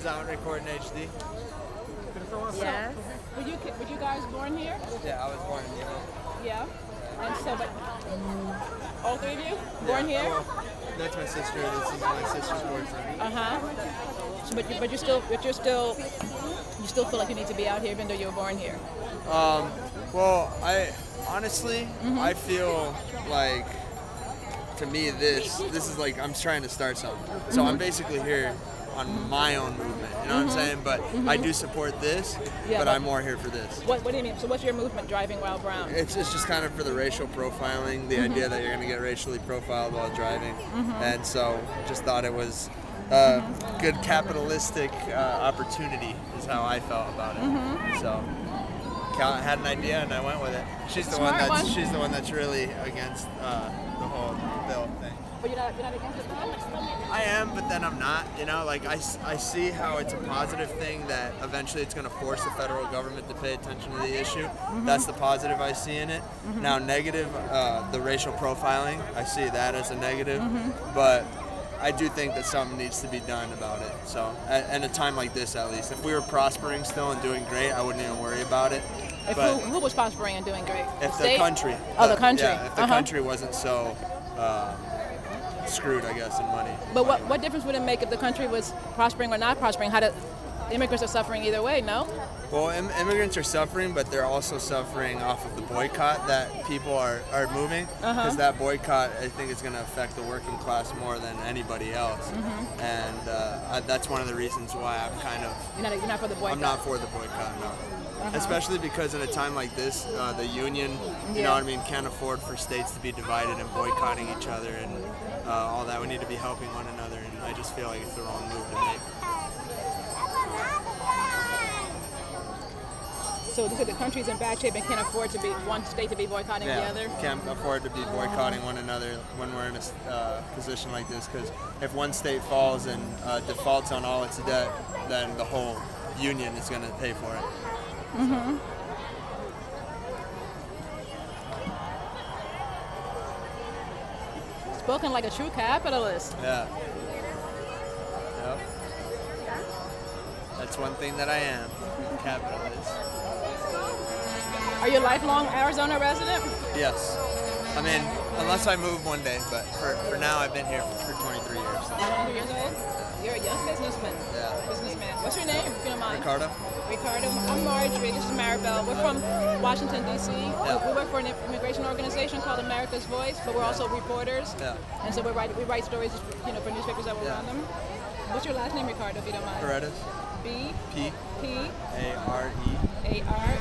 out and record in HD. Yes. Were you guys born here? Yeah, I was born in Europe. Yeah. And so, but all three of you born here? Well, that's my sister. This is my sister's boyfriend. So, but you still feel like you need to be out here even though you were born here. Well, I honestly I feel like, to me, this is like I'm trying to start something. So I'm basically here on my own movement, you know what I'm saying? But I do support this, but I'm more here for this. What do you mean? So what's your movement, driving while brown? It's just kind of for the racial profiling, the idea that you're going to get racially profiled while driving. And so just thought it was a good capitalistic opportunity is how I felt about it. So Cal had an idea and I went with it. She's the one that's really against the whole bill thing. But you're not against it? I am, but then I'm not. You know, like I see how it's a positive thing that eventually it's going to force the federal government to pay attention to the issue. That's the positive I see in it. Now, negative, the racial profiling, I see that as a negative, but I do think that something needs to be done about it. So, at a time like this, at least, if we were prospering still and doing great, I wouldn't even worry about it. But who was prospering and doing great? If the country. Oh, the country. Yeah, if the country wasn't so screwed, I guess, in money. But what difference would it make if the country was prospering or not prospering? Immigrants are suffering either way, no? Well, immigrants are suffering, but they're also suffering off of the boycott that people are moving. Because that boycott, I think, is going to affect the working class more than anybody else. And that's one of the reasons why I'm kind of... You're not for the boycott? I'm not for the boycott, no. Especially because in a time like this, the union, you know what I mean, can't afford for states to be divided and boycotting each other and all that. We need to be helping one another, and I just feel like it's the wrong move to make. So the country's in bad shape and can't afford to be one state to be boycotting the other? Can't afford to be boycotting one another when we're in a position like this, because if one state falls and defaults on all its debt, then the whole union is going to pay for it. Spoken like a true capitalist. Yeah. Yep. That's one thing that I am, capitalist. Are you a lifelong Arizona resident? Yes. I mean, unless I move one day, but for now I've been here for 23 years. 23 years old? You're a young businessman. Yeah. Businessman. What's your name, if you don't mind? Ricardo. Ricardo. I'm Marjorie. This is Maribel. We're from Washington, D.C. Yeah. We work for an immigration organization called America's Voice, but we're also reporters. Yeah. And so we write stories, for newspapers that will run them. What's your last name, Ricardo, if you don't mind? Paredes. B. P. P. A. R. E. A. R.